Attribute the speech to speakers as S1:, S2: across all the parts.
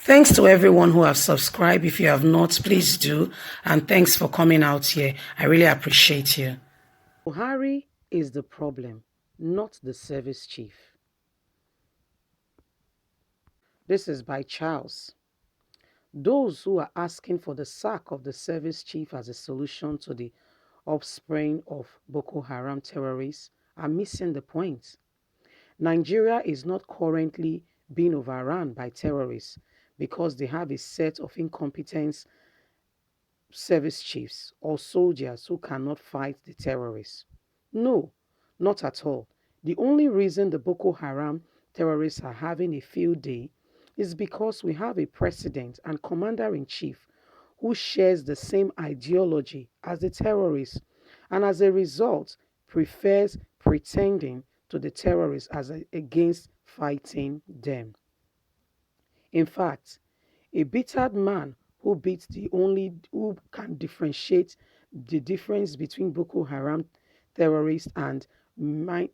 S1: Thanks to everyone who have subscribed. If you have not, please do. And thanks for coming out here. I really appreciate you. Buhari is the problem, not the service chief. This is by Charles. Those who are asking for the sack of the service chief as a solution to the offspring of Boko Haram terrorists are missing the point. Nigeria is not currently being overrun by terrorists because they have a set of incompetent service chiefs or soldiers who cannot fight the terrorists. No, not at all. The only reason the Boko Haram terrorists are having a field day is because we have a president and commander in chief who shares the same ideology as the terrorists and as a result prefers pretending to the terrorists against fighting them. In fact, a bittered man who can differentiate the difference between Boko Haram terrorists and who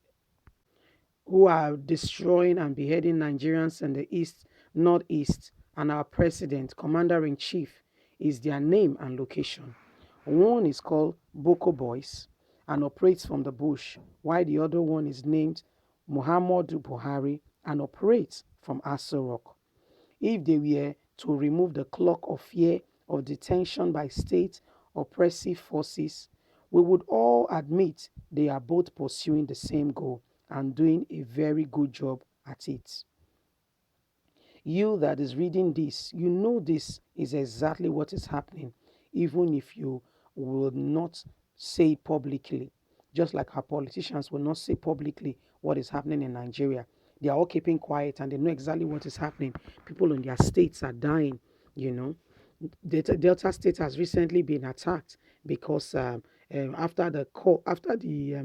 S1: are destroying and beheading Nigerians in the east, northeast, and our president, commander in chief, is their name and location. One is called Boko Boys and operates from the bush, while the other one is named Muhammadu Buhari and operates from Aso Rock. If they were to remove the cloak of fear of detention by state oppressive forces, we would all admit they are both pursuing the same goal and doing a very good job at it. You that is reading this, you know this is exactly what is happening, even if you will not say it publicly. Just like our politicians will not say publicly what is happening in Nigeria. They are all keeping quiet and they know exactly what is happening. People in their states are dying, you know. Delta State has recently been attacked because after the court, after the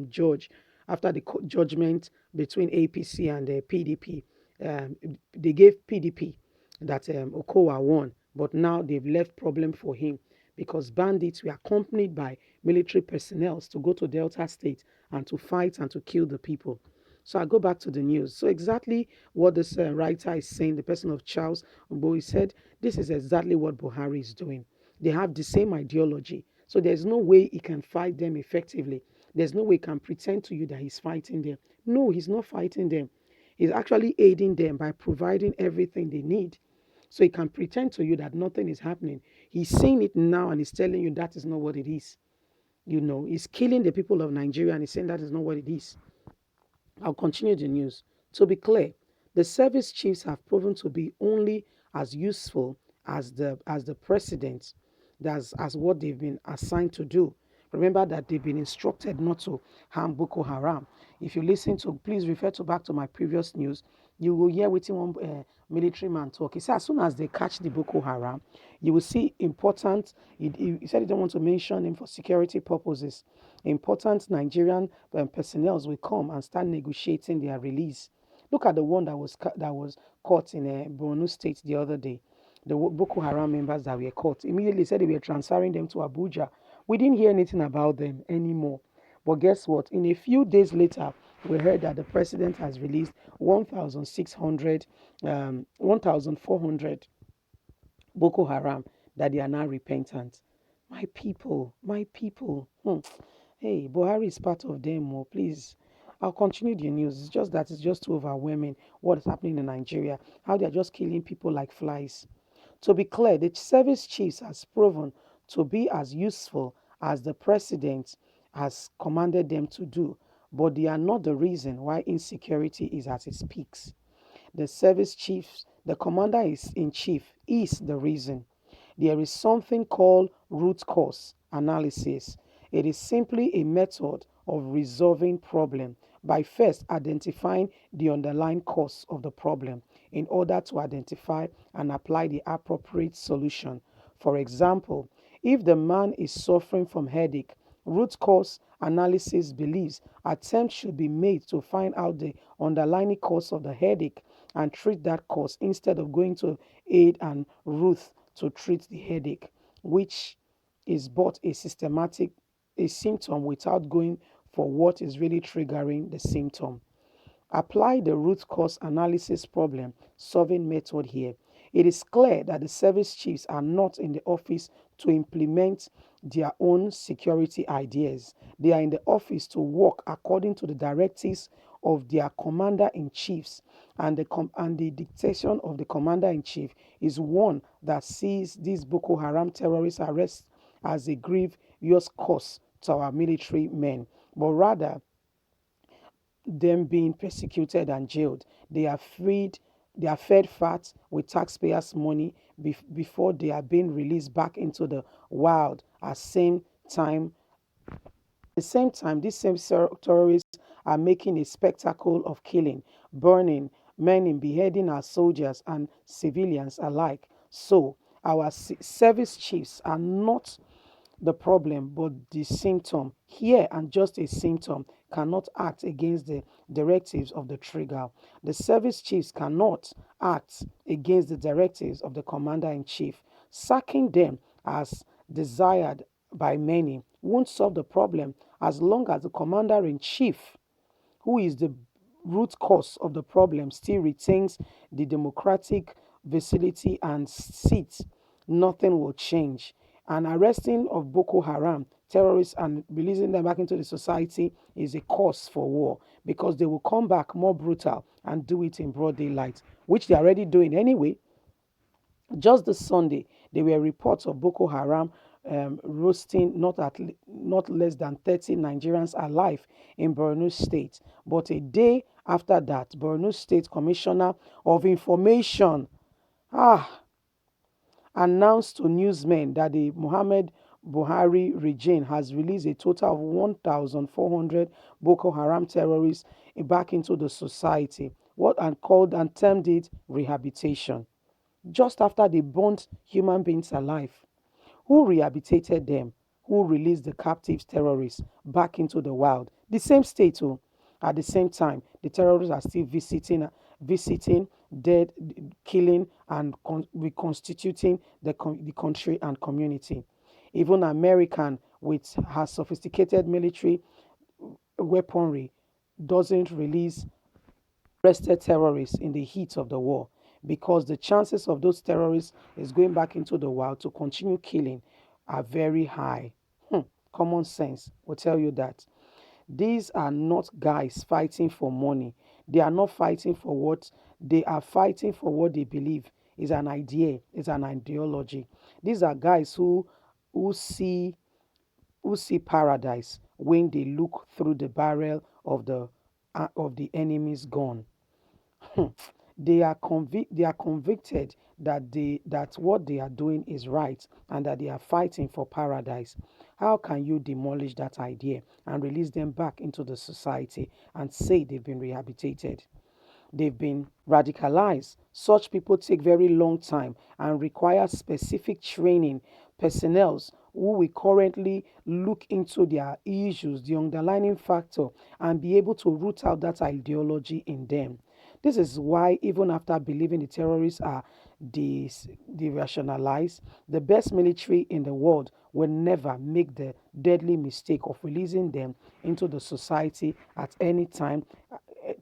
S1: judgment between APC and the PDP, um, they gave PDP that Okowa won, but now they've left problem for him because bandits were accompanied by military personnel to go to Delta State and to fight and to kill the people. So I go back to the news. So exactly what this writer is saying, the person of Charles Oboe said, this is exactly what Buhari is doing. They have the same ideology. So there's no way he can fight them effectively. There's no way he can pretend to you that he's fighting them. No, he's not fighting them. He's actually aiding them by providing everything they need. So he can pretend to you that nothing is happening. He's saying it now and he's telling you that is not what it is. You know, he's killing the people of Nigeria and he's saying that is not what it is. I'll continue the news. To be clear, the service chiefs have proven to be only as useful as the president, as what they've been assigned to do. Remember that they've been instructed not to harm Boko Haram. If you listen to, please refer to back to my previous news. You will hear what one military man talk. He said as soon as they catch the Boko Haram, you will see important. He said he don't want to mention him for security purposes. Important Nigerian personnel will come and start negotiating their release. Look at the one that was caught in Borno State the other day. The Boko Haram members that were caught immediately said they were transferring them to Abuja. We didn't hear anything about them anymore. But guess what? In a few days later, we heard that the president has released 1,400 Boko Haram that they are now repentant. My people, my people. Hey, Buhari is part of them. Oh, please. I'll continue the news. It's just that it's just too overwhelming what is happening in Nigeria, how they're just killing people like flies. To be clear, the service chiefs has proven to be as useful as the president has commanded them to do, but they are not the reason why insecurity is at its peaks. The service chiefs, the commander is in chief, is the reason. There is something called root cause analysis. It is simply a method of resolving problem by first identifying the underlying cause of the problem in order to identify and apply the appropriate solution. For example, if the man is suffering from headache, root cause analysis believes attempts should be made to find out the underlying cause of the headache and treat that cause instead of going to aid and root to treat the headache, which is but a symptom without going for what is really triggering the symptom. Apply the root cause analysis problem solving method here. It is clear that the service chiefs are not in the office to implement their own security ideas. They are in the office to work according to the directives of their commander in chiefs, and the dictation of the commander in chief is one that sees these Boko Haram terrorist arrests as a grievous cost to our military men, but rather them being persecuted and jailed. They are freed, they are fed fat with taxpayers' money before they are being released back into the wild time the same time, these same terrorists are making a spectacle of killing, burning, men beheading our soldiers and civilians alike. So, our service chiefs are not the problem but the symptom. Here, and just a symptom, cannot act against the directives of the trigger. The service chiefs cannot act against the directives of the commander in chief. Sacking them as desired by many won't solve the problem as long as the commander in chief, who is the root cause of the problem, still retains the democratic facility and seat. Nothing will change. And arresting of Boko Haram terrorists and releasing them back into the society is a cause for war, because they will come back more brutal and do it in broad daylight, which they're already doing anyway. Just this Sunday, there were reports of Boko Haram roasting not less than 30 Nigerians alive in Borno State. But a day after that, Borno State Commissioner of Information ah, announced to newsmen that the Muhammad Buhari regime has released a total of 1,400 Boko Haram terrorists back into the society. What and called and termed it rehabilitation, just after they burnt human beings alive. Who rehabilitated them? Who released the captive terrorists back into the wild? The same state, oh. At the same time, the terrorists are still visiting, dead, killing, and reconstituting the country and community. Even American, with her sophisticated military weaponry, doesn't release arrested terrorists in the heat of the war, because the chances of those terrorists is going back into the wild to continue killing are very high. Common sense will tell you that. These are not guys fighting for money. They are not fighting for what they are fighting for. What they believe is an idea, is an ideology. These are guys who see who see paradise when they look through the barrel of the enemy's gun. They are convicted that what they are doing is right and that they are fighting for paradise. How can you demolish that idea and release them back into the society and say they've been rehabilitated? They've been radicalized. Such people take very long time and require specific training personnel who will currently look into their issues, the underlying factor, and be able to root out that ideology in them. This is why, even after believing the terrorists are derationalized, the best military in the world will never make the deadly mistake of releasing them into the society at any time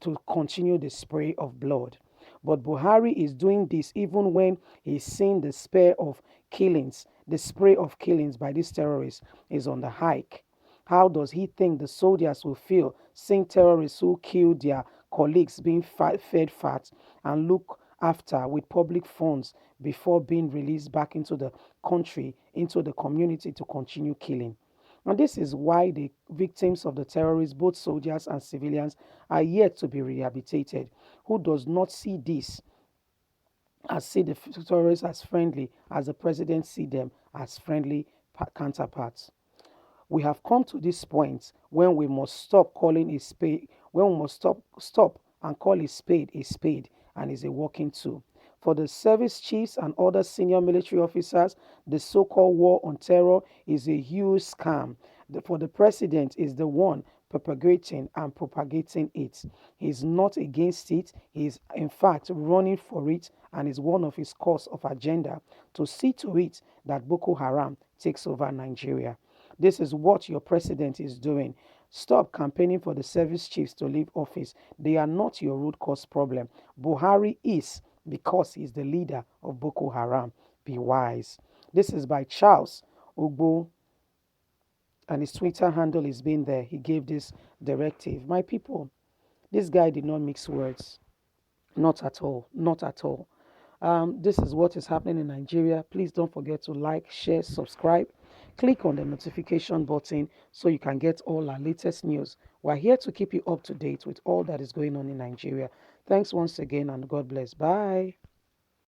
S1: to continue the spray of blood. But Buhari is doing this even when he's seeing the spray of killings by these terrorists is on the hike. How does he think the soldiers will feel seeing terrorists who kill their colleagues being fed fat and look after with public funds before being released back into the country, into the community to continue killing? And this is why the victims of the terrorists, both soldiers and civilians, are yet to be rehabilitated. Who does not see this as see the terrorists as friendly, as the president see them as friendly counterparts? We have come to this point when we must stop calling a spade, when we must stop and call a spade, and is a working tool. For the service chiefs and other senior military officers, the so-called war on terror is a huge scam. For the president is the one propagating and propagating it. He's not against it. He's in fact running for it, and is one of his course of agenda to see to it that Boko Haram takes over Nigeria. This is what your president is doing. Stop campaigning for the service chiefs to leave office. They are not your root cause problem. Buhari is because he's the leader of Boko Haram. Be wise. This is by Charles Ogbo, and his Twitter handle is being there. He gave this directive. My people, this guy did not mix words. Not at all. Not at all. This is what is happening in Nigeria. Please don't forget to like, share, subscribe. Click on the notification button so you can get all our latest news. We're here to keep you up to date with all that is going on in Nigeria. Thanks once again, and God bless. Bye.